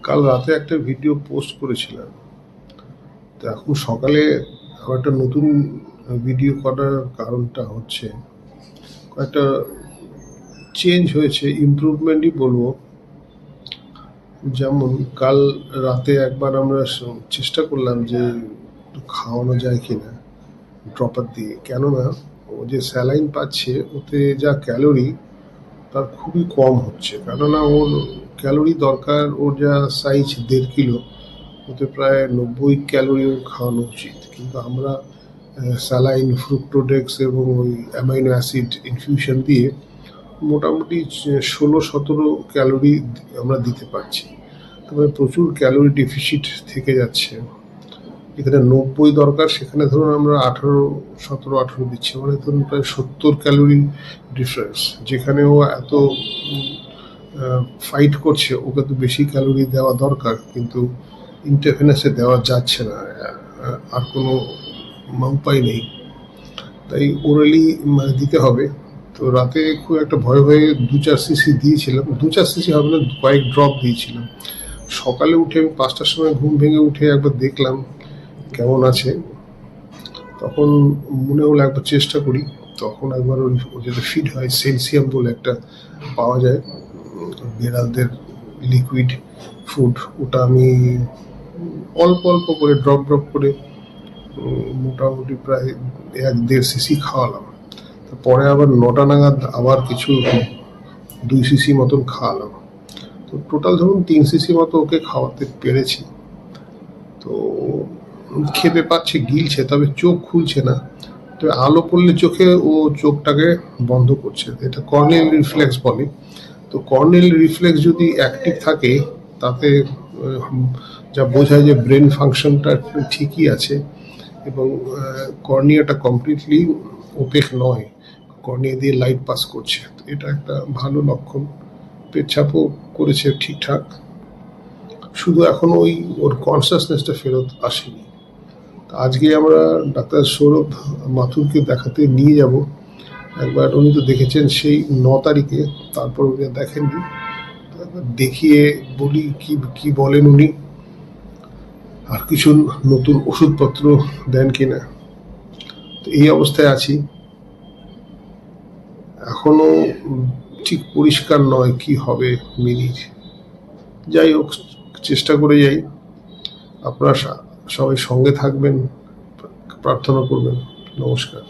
কাল রাতে একটা ভিডিও পোস্ট করেছিলাম। তো এখন সকালে আবার একটা নতুন ভিডিও করার কারণটা হচ্ছে কয়েকটা চেঞ্জ হয়েছে, ইমপ্রুভমেন্টই বলবো। যেমন কাল রাতে একবার আমরা চেষ্টা করলাম যে একটু খাওয়ানো যায় কিনা ড্রপার দিয়ে, কেননা ও যে স্যালাইন পাচ্ছে ওতে যা ক্যালোরি তার খুবই কম হচ্ছে। কেননা ওর ক্যালোরি দরকার, ওর যা সাইজ 1.5 কিলো, ওতে প্রায় 90 ক্যালোরি ওর খাওয়ানো উচিত। কিন্তু আমরা স্যালাইন, ফ্রুক্টোডেক্স এবং ওই অ্যামাইনো অ্যাসিড ইনফিউশন দিয়ে মোটামুটি 16-17 ক্যালোরি আমরা দিতে পারছি। তবে প্রচুর ক্যালোরি ডেফিসিট থেকে যাচ্ছে। এখানে 90 দরকার, সেখানে ধরুন আমরা 17-18 দিচ্ছি, মানে ধরুন প্রায় 70 ক্যালোরি ডিফারেন্স। যেখানে ও এত ফাইট করছে, ওকে তো বেশি ক্যালোরি দেওয়া দরকার, কিন্তু ইন্টারভেনাসে দেওয়া যাচ্ছে না, আর কোনো উপায় নেই, তাই ওরালি দিতে হবে। তো রাতে খুব একটা ভয়ে ভয়ে 2-4 সিসি দিয়েছিলাম, 2-4 সিসি হবে না, কয়েক ড্রপ দিয়েছিলাম। সকালে উঠে আমি 5টার সময় ঘুম ভেঙে উঠে একবার দেখলাম কেমন আছে, তখন মনে হলো একবার চেষ্টা করি। তখন একবার ওই যেটা ফিড হয় সেলসিয়াম বলে একটা পাওয়া যায় বিড়ালদের লিকুইড ফুড, ওটা আমি অল্প অল্প করে ড্রপ ড্রপ করে মোটামুটি প্রায় 1-1.5 সিসি খাওয়ালাম। পরে আবার 9টা নাগাদ আবার কিছু 2 সিসি মতন খাওয়ালাম। তো টোটাল ধরুন 3 সিসি মতো ওকে খাওয়াতে পেরেছি। তো খেতে পাচ্ছে, গিলছে, তবে চোখ খুলছে না। তবে আলো পড়লে চোখে ও চোখটাকে বন্ধ করছে, এটা কর্নিয়াল রিফ্লেক্স বলে। তো কর্নিয়াল রিফ্লেক্স যদি অ্যাক্টিভ থাকে, তাতে যা বোঝায় যে ব্রেন ফাংশনটা ঠিকই আছে এবং কর্নিয়াটা কমপ্লিটলি ওপেক নয়, কর্নিয়া দিয়ে লাইট পাস করছে। এটা একটা ভালো লক্ষণ। পেচ্ছাপও করেছে ঠিকঠাক, শুধু এখন ওই ওর কনসাসনেসটা ফেরত আসেনি। আজকে আমরা ডাক্তার সৌরভ মাথুরকে দেখাতে নিয়ে যাব। একবার উনি তো দেখেছেন সেই 9 তারিখে, তারপর উনি দেখেননি। দেখিয়ে বলি কি বলেন উনি, আর কিছু নতুন ওষুধপত্র দেন কিনা। তো এই অবস্থায় আছি, এখনো ঠিক পরিষ্কার নয় কি হবে মিনির। যাই হোক, চেষ্টা করে যাই। আপনারা সবাই সঙ্গে থাকবেন, প্রার্থনা করবেন। নমস্কার।